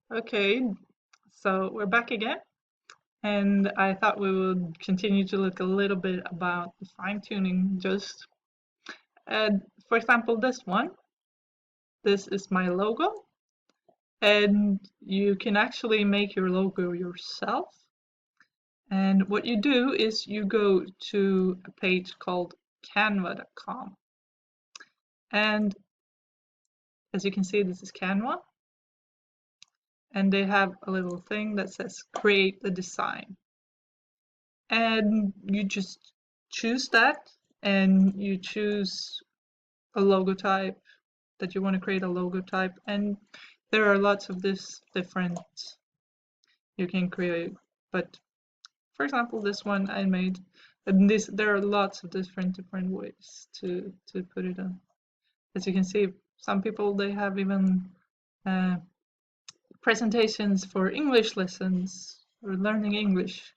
Okay, so we're back again, and I thought we would continue to look a little bit about the fine tuning. Just, for example, this one. This is my logo, and you can actually make your logo yourself. And what you do is you go to a page called canva.com, and as you can see, this is Canva, and they have a little thing that says create a design. And you just choose that, and you choose a logo type that you want to create a logo type, and there are lots of this different you can create. But for example, this one I made, and this there are lots of different ways to put it on. As you can see, some people they have even uh, presentations for English lessons or learning English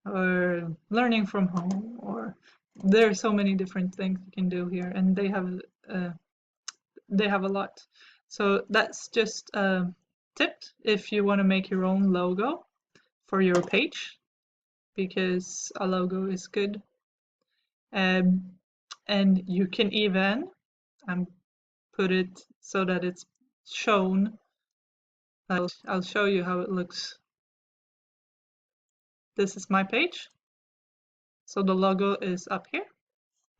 or learning from home, or there are so many different things you can do here, and they have a lot. So that's just a tip if you want to make your own logo for your page, because a logo is good. And you can even put it so that it's shown. I'll show you how it looks. This is my page. So the logo is up here,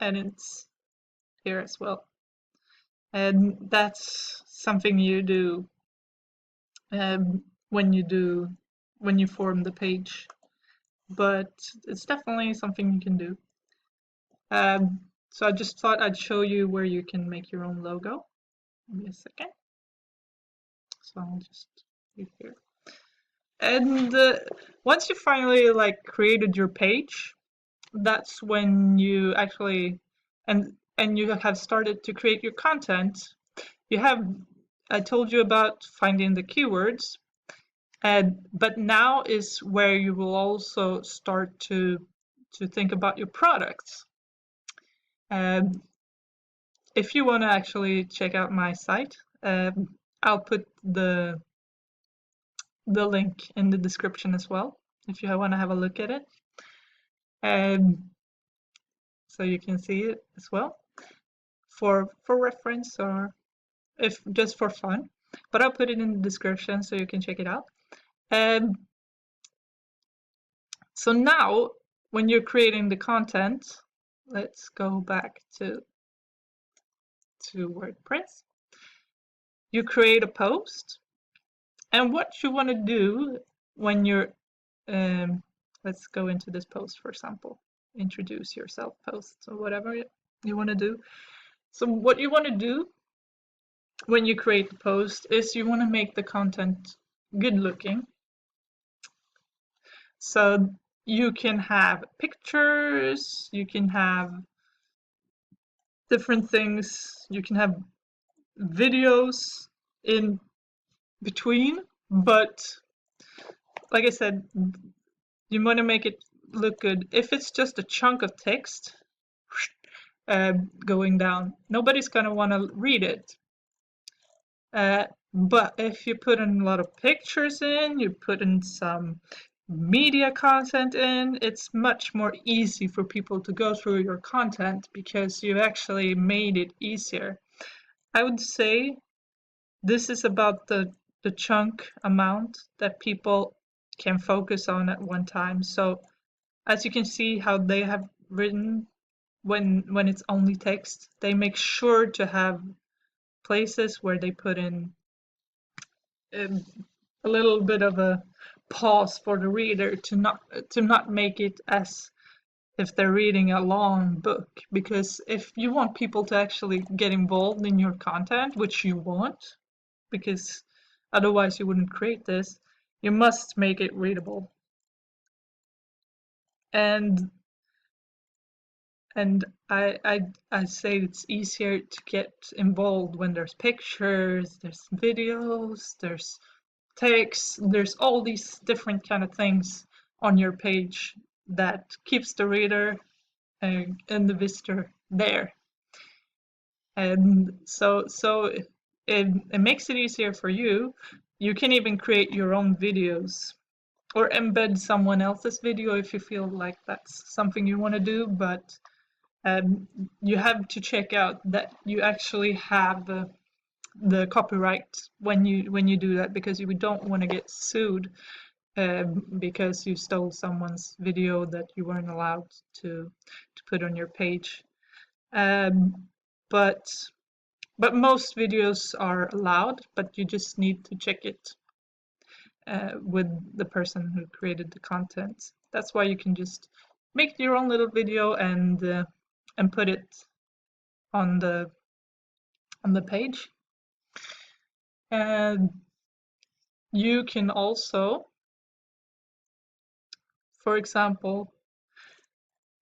and it's here as well. And that's something you do when you form the page, but it's definitely something you can do. So I just thought I'd show you where you can make your own logo. Give me a second. So I'll just leave here. And once you finally created your page, that's when you actually and you have started to create your content. I told you about finding the keywords, but now is where you will also start to think about your products. If you want to actually check out my site, I'll put the link in the description as well if you want to have a look at it. So you can see it as well for reference, or if just for fun. But I'll put it in the description so you can check it out. So now, when you're creating the content, let's go back to WordPress. You create a post, and what you want to do when you're let's go into this post, for example, introduce yourself post, or whatever you want to do. So what you want to do when you create the post is you want to make the content good looking. So you can have pictures, you can have different things, you can have videos in between, but like I said, you want to make it look good. If it's just a chunk of text going down, nobody's going to want to read it. But if you put in a lot of pictures in, you put in some media content in, it's much more easy for people to go through your content because you actually made it easier. I would say this is about the chunk amount that people can focus on at one time. So as you can see how they have written, when it's only text, they make sure to have places where they put in a little bit of a pause for the reader to not make it as if they're reading a long book, because if you want people to actually get involved in your content, which you want, because otherwise you wouldn't create this, you must make it readable. And I say it's easier to get involved when there's pictures, there's videos, there's text, there's all these different kind of things on your page that keeps the reader and the visitor there. And so it makes it easier for you. you can even create your own videos or embed someone else's video if you feel like that's something you want to do, but you have to check out that you actually have the copyright when you do that, because you don't want to get sued because you stole someone's video that you weren't allowed to put on your page. But most videos are allowed, but you just need to check it with the person who created the content. That's why you can just make your own little video and put it on the page. And you can also, for example,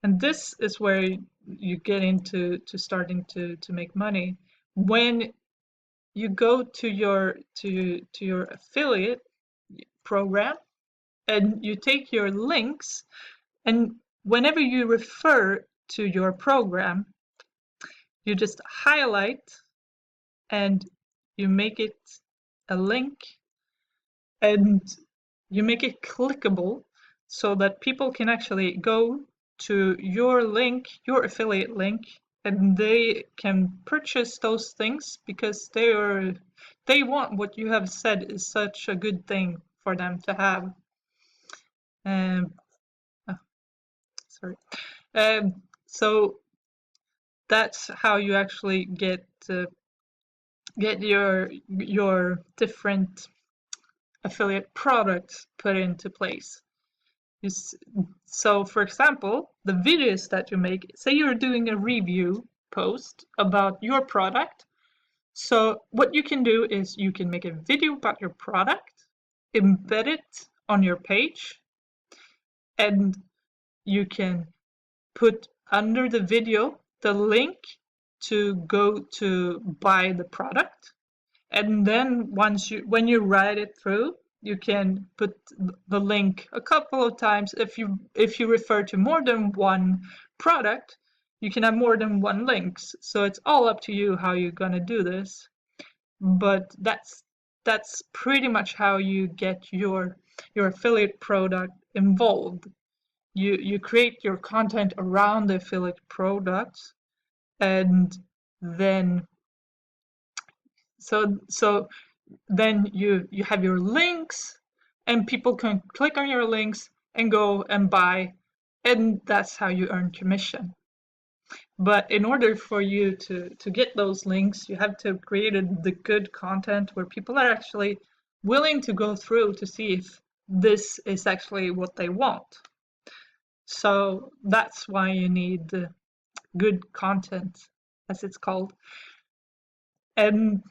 and this is where you get into starting to make money. When you go to your affiliate program and you take your links, and whenever you refer to your program, you just highlight and you make it a link, and you make it clickable so that people can actually go to your link, your affiliate link, and they can purchase those things because they want what you have said is such a good thing for them to have. Sorry. So that's how you actually get your different affiliate products put into place. So for example, the videos that you make, say you're doing a review post about your product. So what you can do is you can make a video about your product, embed it on your page, and you can put under the video the link to go to buy the product. And then when you write it through, you can put the link a couple of times. If you refer to more than one product, you can have more than one links. So it's all up to you how you're gonna do this. But that's pretty much how you get your affiliate product involved. You create your content around the affiliate products, and then so then you have your links, and people can click on your links and go and buy, and that's how you earn commission. But in order for you to get those links, you have to have created the good content where people are actually willing to go through to see if this is actually what they want. So that's why you need the good content, as it's called. And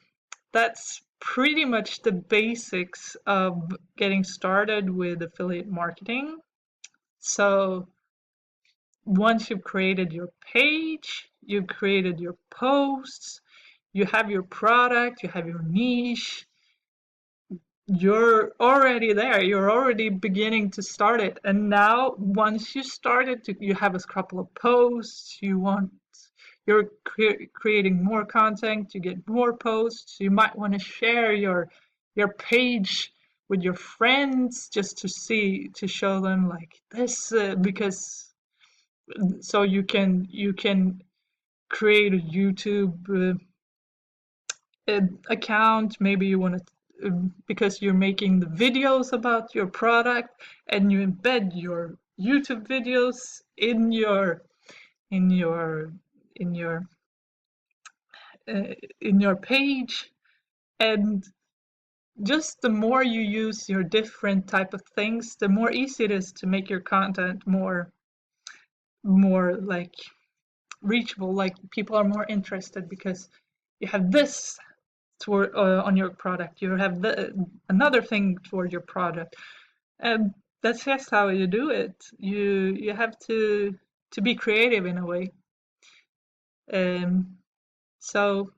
that's pretty much the basics of getting started with affiliate marketing. So once you've created your page, you've created your posts, you have your product, you have your niche, you're already there, you're already beginning to start it. And now once you started to, you have a couple of posts, you're creating more content, you get more posts, you might want to share your page with your friends just to show them like this, because so you can create a YouTube account. Maybe you want to, because you're making the videos about your product, and you embed your YouTube videos in your page. And just the more you use your different type of things, the more easy it is to make your content more like reachable, like people are more interested because you have this toward on your product, you have another thing toward your product, and that's just how you do it. You have to be creative in a way. So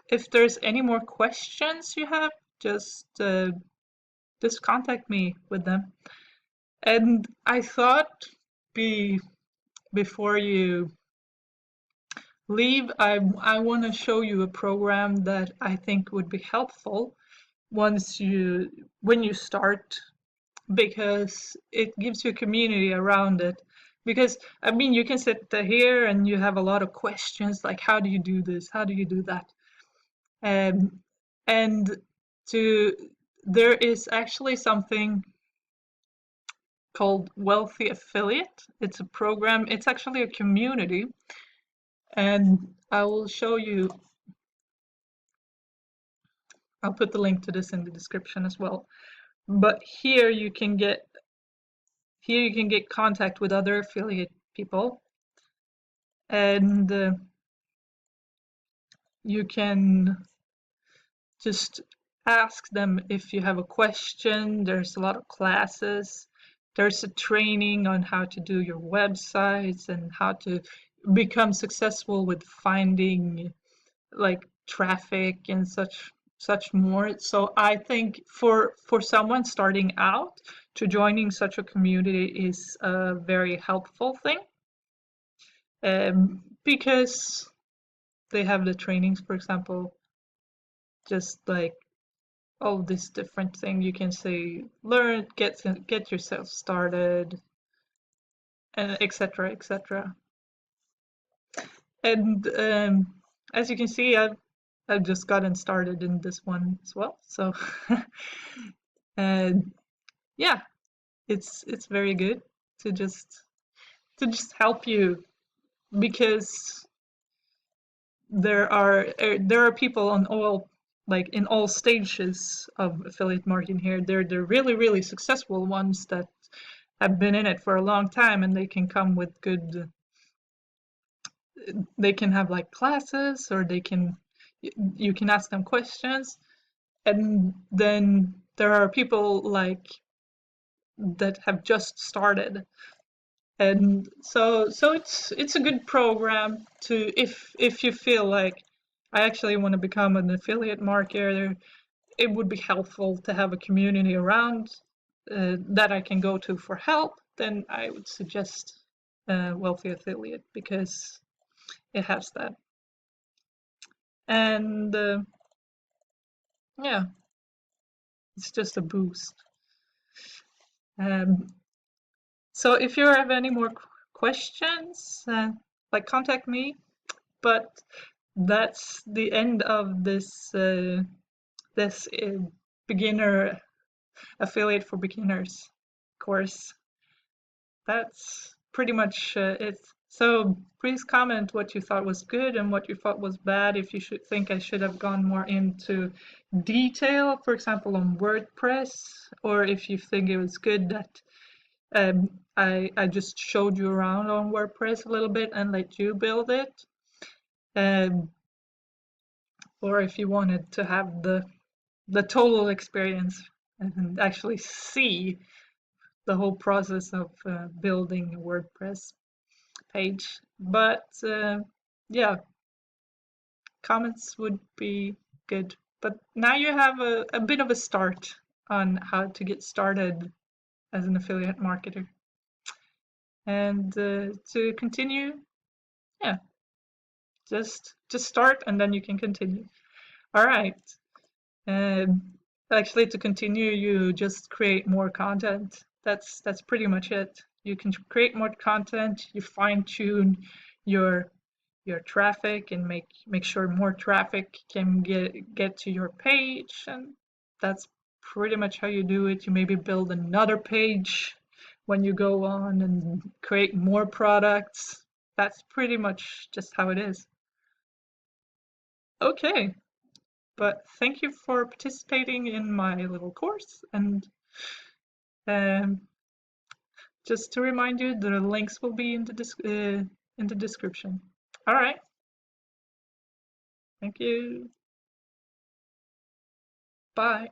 if there's any more questions you have, just contact me with them. And I thought before you leave, I want to show you a program that I think would be helpful, when you start, because it gives you a community around it. Because I mean, you can sit here and you have a lot of questions like, how do you do this? How do you do that? Um, and to there is actually something called Wealthy Affiliate. It's a program. It's actually a community, and I will show you. I'll put the link to this in the description as well. But here you can get contact with other affiliate people, and you can just ask them if you have a question. There's a lot of classes. There's a training on how to do your websites and how to become successful with finding like traffic and such more. So I think for someone starting out, to joining such a community is a very helpful thing, because they have the trainings, for example, just like all this different thing you can say, learn, get yourself started, and etc etc. And as you can see, I've just gotten started in this one as well. So and yeah, it's very good to just help you, because there are people on all, like in all stages of affiliate marketing here. They're really successful ones that have been in it for a long time, and they can come with good, they can have like classes, or you can ask them questions. And then there are people like that have just started, and so it's a good program to, if you feel like, I actually want to become an affiliate marketer, it would be helpful to have a community around that I can go to for help. Then I would suggest Wealthy Affiliate, because it has that. And yeah, it's just a boost. um, so if you have any more questions, like, contact me. But that's the end of this beginner affiliate for beginners course. That's pretty much it. So please comment what you thought was good and what you thought was bad. If you should think I should have gone more into detail, for example, on WordPress, or if you think it was good that I just showed you around on WordPress a little bit and let you build it. Um, or if you wanted to have the total experience and actually see the whole process of building a WordPress page. But yeah, comments would be good. But now you have a bit of a start on how to get started as an affiliate marketer. And to continue, yeah, just start and then you can continue. All right. Actually, to continue, you just create more content. That's pretty much it. You can create more content. You fine tune your traffic and make sure more traffic can get to your page, and that's pretty much how you do it. You maybe build another page when you go on and create more products. That's pretty much just how it is. Okay. But thank you for participating in my little course, and um, just to remind you, the links will be in the description. All right. Thank you. Bye.